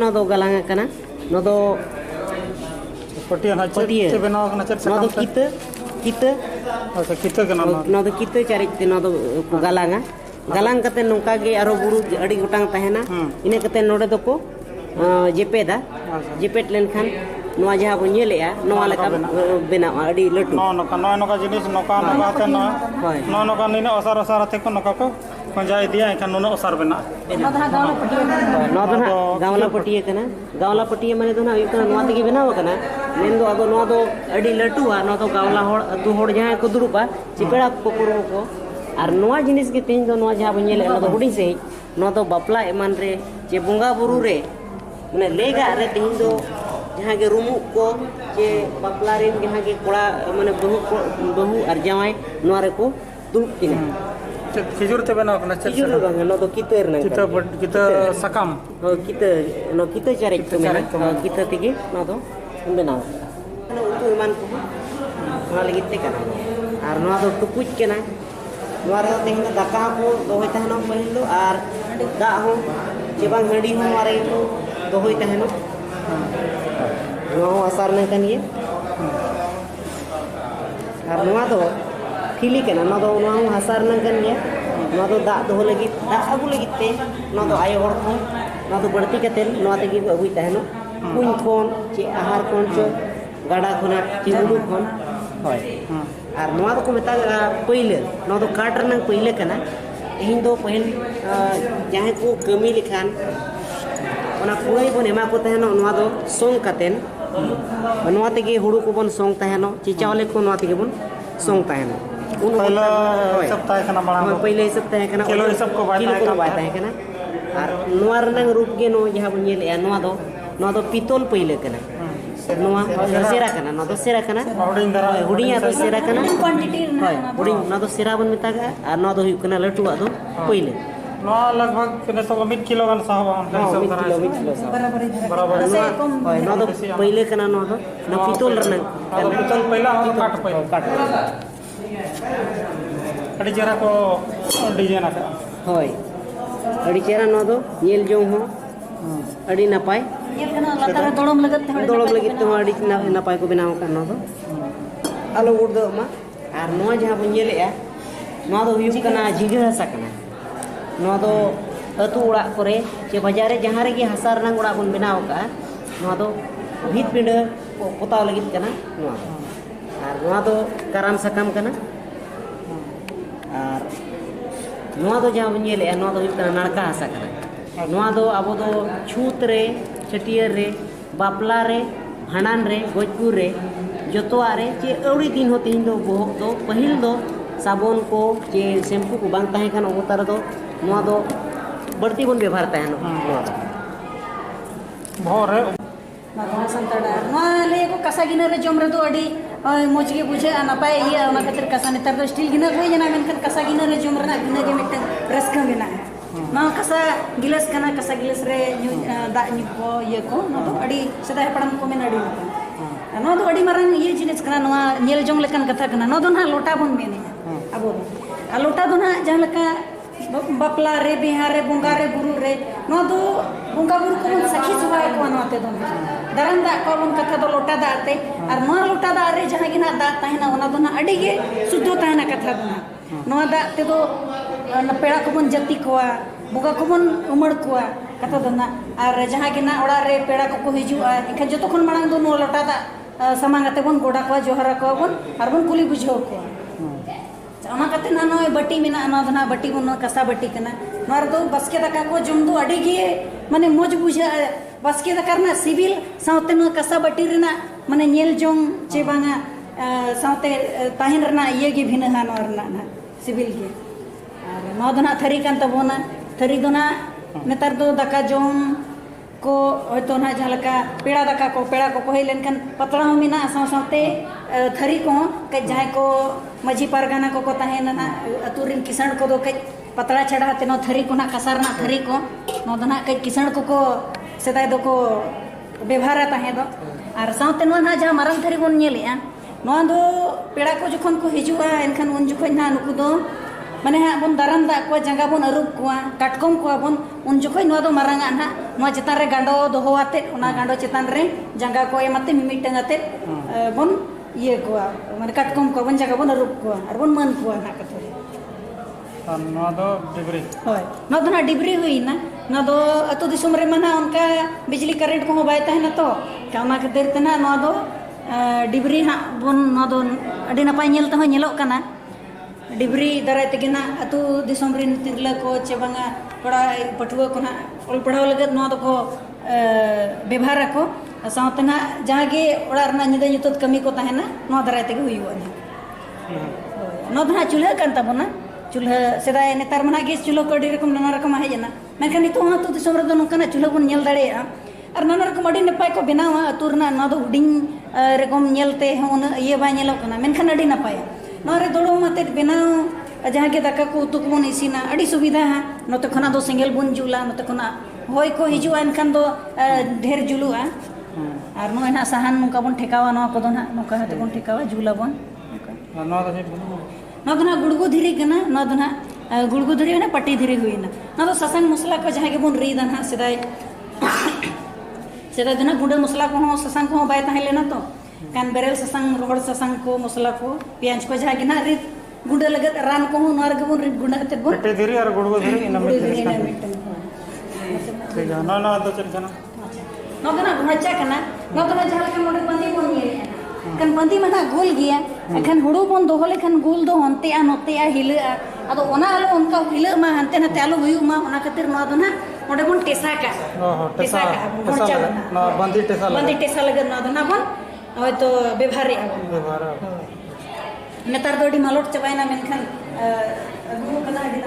ᱱᱚᱣᱟ ᱫᱚ ᱜᱟᱞᱟᱝ ᱠᱟᱱᱟ ᱱᱚᱣᱟ ᱫᱚ पटिया ना चेक बनाओ ना चेक ᱱᱚᱣᱟ ᱫᱚ ᱠᱤᱛᱟᱹ अच्छा कितना करना ᱱᱚᱣᱟ ᱫᱚ ᱠᱤᱛᱟᱹ ᱪᱟᱨᱤᱡ ᱛᱮ ᱱᱚᱣᱟ ᱫᱚ ᱠᱚ ᱜᱟᱞᱟᱝᱟ ᱜᱟᱞᱟᱝ ᱠᱟᱛᱮ ᱱᱚᱝᱠᱟ ᱜᱮ ᱟᱨᱚ ᱵᱩᱨᱩ ᱟᱹᱰᱤ ᱜᱚᱴᱟᱝ ᱛᱟᱦᱮᱱᱟ ᱤᱱᱟᱹ ᱠᱟᱛᱮ ᱱᱚᱰᱮ ᱫᱚᱠᱚ ᱡᱮᱯᱮᱫᱟ ᱡᱮᱯᱮᱫ ᱞᱮᱱᱠᱷᱟन ᱱᱚᱣᱟ ᱡᱟᱦᱟᱸ ᱵᱚᱱ ᱧᱮᱞᱮᱜᱼᱟ ᱱᱚᱣᱟ ᱞᱮᱠᱟ ᱵᱮᱱᱟᱣᱟ ᱟᱹᱰᱤ ᱞᱟᱹᱴᱩ नौका जिनिस नौका ते नौका नीने असार असार थे को नौका को पंजा दिया एखान नुन असार बना नौका दो गावला पटिया कना गावला पटिया माने दो ना हुई कना नौवा तेगे बनाव कना मेन दो आदो नौवा दो अड़ी लटुआ नौवा दो गावला होड़ अतु होड़ जहां को दुरुपा चिपेड़ा को पुरो को और नौवा जिनिस के तेज दो नौवा जहां बन नेले नौवा दो हुडी से नौवा दो बापला एमान रे जे बुंगा बुरु रे माने लेगा रे तेज दो जहां के रूमु को जे बापला रे जहां के कोड़ा माने बहु और जवाई नौवा रे को दुरुप किने खिजुर ते बनाव कना चल खिजुर बंग नो तो कितेर न किता सकाम हो किते चारे तो मेरा किते तेगे नो तो बनाव नो उतु मान को नो लगित ते कना और नो तो टुकुज केना नो रे तेन दाका को दोहय तहनो पहिलो और दा हो जे बांग हडी हो मारे को दोहय तहनो नो आसार न कनिए और नो तो खिली केना नो दो नो हासार न कनिए नो दो दा दो लगी दा अगु लगी ते नो दो आयो हड़ को नो दो बड़ती कते नो तेगे अगुई तहनो कुन कोन चे आहार कोन चो गाडा कोना चिमुडु कोन होय और नो दो को मेता पहिले नो दो काट रन पहिले कना इन दो पहिल जहां को कमी लिखान ओना कुड़ाई बन एमा को तहनो नो दो सोंग कतेन नो तेगे हुडु को बन सोंग तहनो ची चावले को नो तेगे बन सोंग तहनो पहला सप्ताह कना बड़ा पहले सप्ताह कना किलो सब को बाय ताहे कना और नोआ रनंग रूप के नो जहां बन नेले नोआ दो पितल पहिले कना नोआ सेरा कना नो दो सेरा कना हुडिया दो सेरा कना क्वांटिटी होय हुडी नो दो सेरा बन मितागा और नो दो हुई कना लटुआ दो पहिले नो लगभग किने तो 1 किलो गन साहब हम किलो बराबर होय नो दो पहिले कना नो पितल रनंग पितल पहला काट अड़ी जरा को डिजाइन आका होय अड़ी चेहरा नो दो येल जों हो अड़ी नपाय दोड़म लगत तो अड़ी नपाय को बनाव का नो दो आलो उड़ दो मा और नो जहां बन येलेया नो दो हुयु कना झिंगा हसा कना नो दो अतु उड़ा करे जे बाजार रे जहां रे के हसार रंग उड़ा बन बनाव का नो दो भीत पिंड पोताव लगित कना नो और नो दो कराम सकाम कना और नोआ दो जहां बन येले नोआ दो हुई नाड़का हसा कना नोआ दो अब दो छूत रे छटियर रे बापला रे भांडान रे गोजपुर रे जोतोआ रे जे अवड़ी दिन हो तीन दो बोहक दो पहिल दो साबुन को जे शैम्पू को बांग ताहे खान अवतार दो नोआ दो बढ़ती बन व्यवहार ताहे नो भोर है ले को कसा गिना रे जम रे दो अड़ी मोज के बुझे नपाय इया ओना खातिर कसा नेतार दो स्टील गिना होय जना मेनखान कसा गिना रे जम रे गिना के मिटे रस्का मेना ना कसा गिलास कना कसा गिलास रे दा नि को ये को ना तो अड़ी सदा पड़म को मेन अड़ी ना तो अड़ी मारन ये जिनिस कना नवा नेल जंग लेकन कथा कना ना दो ना लोटा बन मेने अबो आ लोटा दो ना जहां लका बापला रे बिहार रे बुंगा रे गुरु रे नो दो बुंगा गुरु को सखी सुवाय को नते दो दरन दा को बन कथा दो लोटा दा आते और नो लोटा दा रे जहां गिना दा ताहिना ओना दो ना अड़ी गे शुद्ध ताहिना कथा दो नो दा ते दो पेड़ा को बन जति कोआ बुगा को बन उमड़ कोआ कथा दो ना और जहां गिना ओड़ा रे पेड़ा को हिजुआ इखन जतो खन मांग दो नो लोटा दा समांगते बन गोडा को जोहरा को बन और बन कुली बुझो को ओना कते ना नो बटी मेना ना दना बटी बन कसा बटी कना नोर दो बसके दका को जम दो अड़ी गे माने मोज बुझा बसके दका ना सिविल साउते नो कसा बटी रेना माने नेल जोंग चे बांगा साउते ताहिन रना ये गे भिना हा नोर ना सिविल गे और नो दना थरी कान तबोना थरी दोना नेतार दो दका जोम को होतो ना जलका पेड़ा दका को पेड़ा को कोहे लेनकन पतला हो मिना साउते थरी को के जाय को मजी परगाना को ताहेन ना अतुरिन किसान को दो के पतला चढ़ा ते नो थरी को ना कसार ना थरी को नो दना के किसान को सेदाय दो को व्यवहार ताहे दो और साउते नो ना जहां मारन थरी बन नेलेया नो दो पेड़ा को जखन को हिजुआ एनखान उन जखन ना नुकु दो माने हाँ बन दाराम दा को जंगा बन अरुप को काटकम को बन उन जोखोय नवा दो मारांगा ना नवा चितान रे गांडो दोहो आते उना गांडो चितान रे जंगा को एमाते मिमिटंग आते बन ये को माने काटकम को बन जंगा बन अरुप को और बन मन को ना कतो नवा दो डिबरी होय नवा दो ना डिबरी हुई ना नवा दो अतो दिसुम रे मना उनका बिजली करंट को बाय तहना तो काना खातिर तना नवा दो डिबरी हा बन नवा दो अडी नपाय नेल तहो नेलोक काना डिबरी दाराय तेगे ना अतु दिसोम रिन तिरला को चे बांगा पड़ा पटुआ को ना ऑल पढ़ाव लगत नवा दो को व्यवहार को सावते ना जहां गे ओड़ा रना निदा नितत कमी को तहना नवा दाराय तेगे हुइयो ना नवा दना चूल्हा कान ताबोना चूल्हा सेदाय नेतार मना गैस चूल्हा को अडी रकम नाना रकम हेजना मेनखान नितो अतु दिसोम रे दो नोंकाना चूल्हा बन नेल दाड़ेया और नाना रकम अडी नपाय को बनावा अतु रना नवा दो हुडिंग रकम नेलते होन ये बा नेलो कना मेनखान अडी नपाय नोरे दोड़ो मते बनाव जहाँ के दाका को उतु को इसीना अड़ी सुविधा है नोते खना दो सेंगेल बुन जुला नोते खना होय को हिजुआ एनखान दो ढेर जुलुआ और नो ना साहान नुका बन ठेकावा नो को दो ना नुका हते बन ठेकावा जुला बन नो दो ना गुड़गु धीरे कना नो दो ना गुड़गु धीरे ना पट्टी धीरे हुईना नो दो ससंग मसला को जहाँ के बन रीदा ना सेदाय सेदाय दो ना गुंडा मसला को हो ससंग को बाय ताहे लेना तो कान बेरल ससंग रोहड़ ससंग को मसला को प्याज को जहाँ के ना रिद गुंडा लगत रान को नोर के बन रिद गुंडा हते बन पट्टी धीरे और गुड़गु धीरे इन में ठीक है ना तो चल जाना नो तो ना घचा कना नो तो ना जहाँ के मोटे बंदी बन ये kan bandi mana gol gया एखन हुड़ू बन दोहो लेखन गोल दो हनते आ नोते आ हिले आदो ओना आलो उनका हिले मा हनते ना तालो हुयु मा ओना खातिर नो दो ना ओडे बन टेसा का घोंचा ना बंदी टेसा लगे नो दो ना बन होय तो व्यवहारे नेतार दो डी मालोट चबायना मेनखान अगु कना डी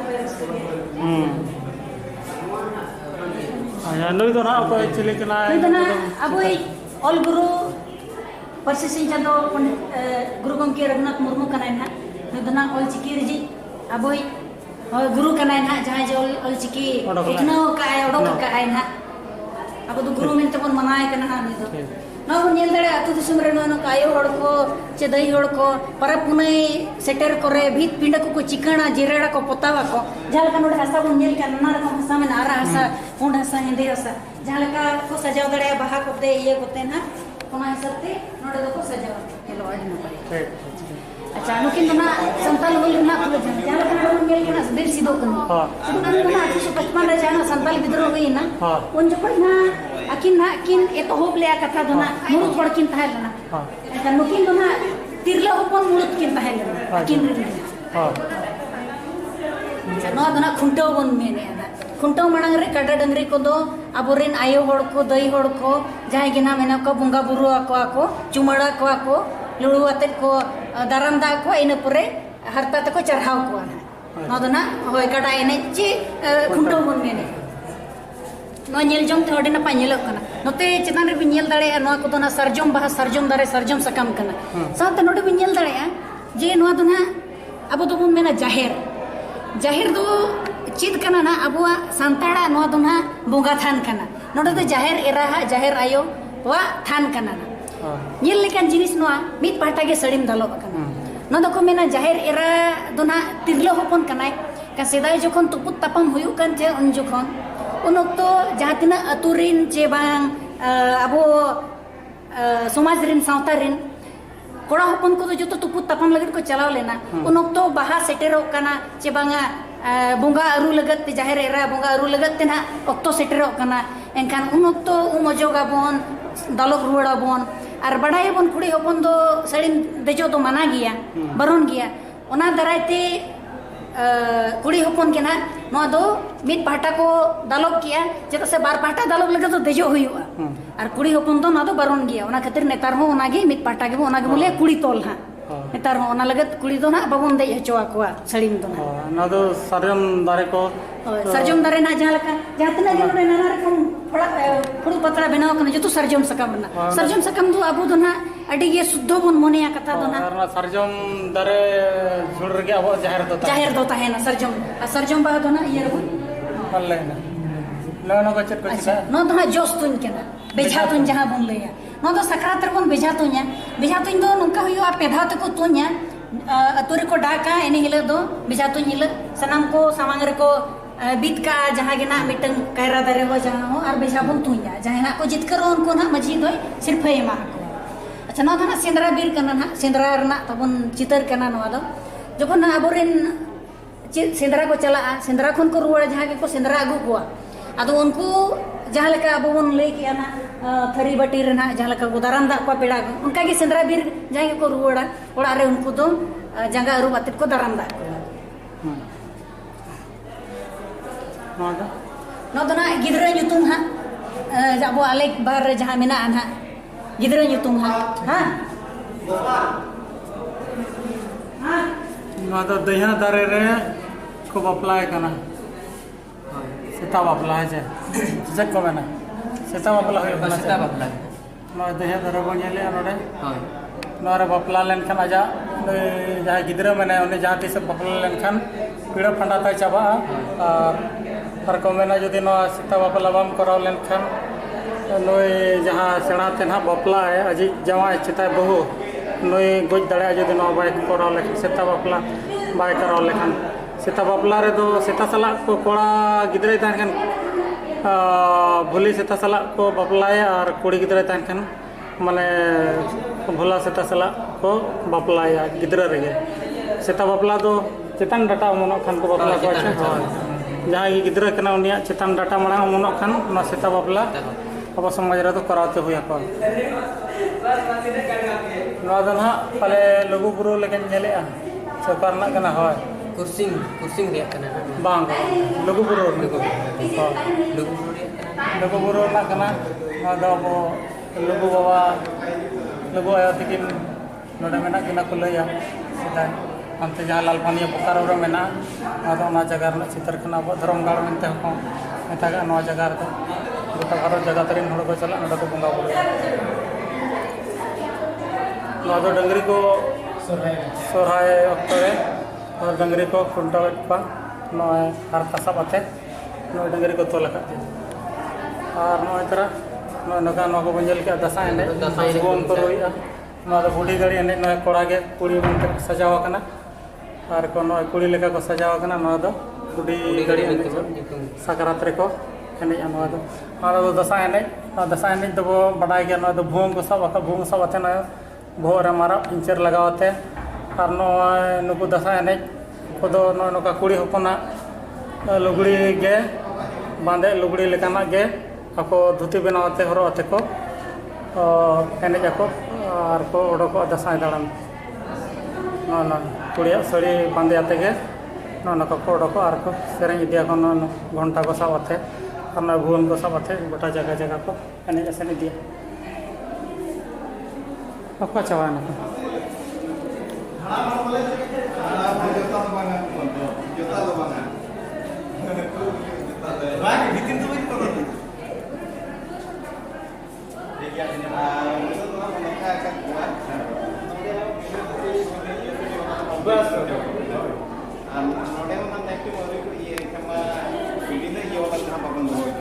ना नुई दो ना को एक्चुअली कना नुई दो ना अबोई ऑल गुरु परसिसिं चांदो गुरु गमके रघुनाथ मुर्मू कनाय ना नुई दो ना ऑल चिकी रिजी अबोई गुरु कनाय ना जहां जे ऑल चिकी इतना का आय ओडो का आय ना अब तो गुरु मेनते बन मनाय कना ना नुई दो ना बन नेल दड़े अतु दिसुम रे नो कायो हड़ को चे दई हड़ को परब पुनई सेटर करे भीत पिंड को चिकना जिरेड़ा को पोतावा को जहां का नोडे हसा बन नेल का नाना रकम हसा में नारा हसा पुंड हसा हिंदी हसा जहां का को सजाव दड़े बाहा कोते ये कोते ना कोना हिसाबते नोडे को सजाव हेलो आडी न पड़े अच्छा नुकिन ना संताल बोल ना को जहां का नोडे नेल के ना बिर सिदो कनो सुना ना 155 रे जहां संताल विद्रोह हुई ना उन जपड़ ना अकिन ना किन ए तो होप ले कथा दो ना मुरुत पड़ किन ताहे ना अच्छा नुकिन दो ना तिरला होपन मुरुत किन ताहे ना अकिन रे अच्छा नो दो ना खुंटो बन मेने ना खुंटो मणंग रे काडा डंगरी को दो अबोरिन आयो होड़ को दई होड़ को जहां गिना मेना को बुंगा बुरु को चुमड़ा को लुड़ू अते को दाराम दा को इन पुरे हरता तको चढ़ाव को ना नो दो ना होय काडा एने ची खुंटो बन मेने नो नेल जम थे अडी नपाय नेलक कना नोते चितान रे बि नेल दाड़े नो को दो ना सरजम बाहा सरजम दारे सरजम सकम कना साथे नोडे बि नेल दाड़े जे नो दो ना अब दो बन मेना जाहिर दो चिद कना ना अबुआ संताड़ा नो दो ना बोंगा थान कना नोडे दो जाहिर एरा जाहिर आयो वा थान कना ना नेल लेकन जिनिस नो मित पाटा गे सड़ीम दालो कना नो दो को मेना जाहिर एरा दो ना तिरलो होपन कनाय का सेदाय जखन तुपुत तापम हुयु कान थे उन जखन उन तो जहाँ तना अतुरिन चे बांग अबो समाज रिन सावता रिन कोड़ा हपन को जो तो तुपुत तापम लगत को चलाव लेना उन तो बाहा सेटेरो कना चे बांगा बोंगा अरु लगत ते जाहिर एरा बोंगा अरु लगत ते ना ओक्तो सेटेरो कना एनखान उन तो मजोगा बोन दालोक रुड़ा बोन और बड़ाई बोन कुड़ी हपन दो सड़ीम देजो तो मना गया बरन गया ओना दरायते कुड़ी हपन के ना नो दो मित पाटा को दालोक किया जेता से बार पाटा दालोक लगे तो देजो हुआ और कुड़ी हपन तो ना दो बरन गया ओना खातिर नेतार हो ओना गे मित पाटा गे ओना गे बोले कुड़ी तोल हा नेतार हो ओना लगत कुड़ी दो ना बाबन दे हचवा को सड़ीम दो ना दो सरजम दारे को सरजम दारे ना जहां लका जहां तना जे नाना रकम फुड़ू पतरा बनाव कना जो तो सरजम सकम ना सरजम सकम दो अबु दो ना अडी गे शुद्ध बन मोनिया कथा दो ना सरजम दारे जुड़ रे अब जाहिर दो ताहे ना सरजम बा दो ना ये रो अल्ले ना नो को चट को अच्छा नो दो ना जोस तुन केना बेझा तुन जहां बन लेया नो दो सकरात रे बन बेझा तुन दो नंका हुयो आ पेधा तको तुन्या aturi ko daka ini hila do bisa tu hila sanam ko samang reko bit ka jaha gena miteng kaira dare ho jaha ho ar bisa bun tunya jaha na ko jitkar on ko na maji do sirfai ma ko acha na thana sendra bir kana na sendra rena tabun chitar kana no do jokon na aborin sendra ko chala sendra khon ko ruwa jaha ko sendra agu ko ado unku jaha leka abu bun lei ki ana थरी बटी रना जहाँ लगा उदाहरण दा को पेड़ा उनका की सेंद्रा बीर जहाँ को रुआड़ा ओड़ा रे उनको तो जंगा अरु बातित को दाराम दा नो तो ना गिदरा nyutum ha jabo alek bar जहाँ मेना अनहा गिदरा nyutum ha नो तो दहिया दारे रे को बपलाय कना सेता बपलाय जे जक को मेना सेता बापला हो कना सेता बापला नो दहिया दरो बनेले नोडे होय नोरे बापला लेन खान आजा जहां गिदरा माने ओने जहां तिस बापला लेन खान पीड़ा फंडा ता चाबा और को मेना जदि नो सेता बापला बाम कराव लेन खान नोय जहां सेणा ते ना बापला है अजी जवाय चिता बहु नोय गोज दड़े जदि नो बाय कराव ले सेता बापला बाय कराव लेखान सेता बापला रे दो सेता सला को कोड़ा गिदरा तान खान भूली सेता सला को बापलाया और कुड़ी गिदरा तान खान माने भोला सेता सला को बापलाया गिदरा रे सेता बापला दो चेतन डाटा मनो खान को बापला को जहां गिदरा कना उनिया चेतन डाटा मना मनो खान ना सेता बापला अब समाज रे तो कराते हुया को नवा दना पले लघु गुरु लेकिन नेलेआ सरकार ना कना होय कुर्सिंग रे कना बांग लघु गुरु ना कना दा बो लघु बाबा लघु आयो तिकिन नोडे मेना किना को लया सेदा अंते जहां लालपानिया बोकारो रे मेना आदो ना जगह ना चित्र कना बो धरमगाड़ मेनते हो मेता गा नवा जगह रे गोटा भारत जगह तरिन हड़ को चला नडा को बंगा बोले नवा दो डंगरी को सोराय अक्तरे और डंगरी को खुंटा पा नोय हर तासा बाते नोय डंगरी को तोला करते और नोय तरा नोय नगा नगो बंजल के दसा एने गोन को रोइया नोय बुढ़ी गाड़ी एने नोय कोड़ा के कुड़ी बनते सजाव कना और को नोय कुड़ी लेका को सजाव कना नोय दो बुढ़ी गाड़ी सकरात रे को एने नोय दो दसा एने दो बडाय के नोय दो भूंग को सब अते नोय भोर हमारा इंचर लगावते और नोय नुकु दसा एने को नोय नका कुड़ी हपना लुगड़ी गे बांधे लुगड़ी लेकाना गे ako धुती बनाते हरते को एने को और को ओडको दसाई दाड़ान ना कुड़िया साड़ी बांधे आते गे ना को ओडको और को सेरें इदिया को घंटा को साबते और ना भुवन को साबते गोटा जगह को एने एसेन इदिया आपका चावाना Noda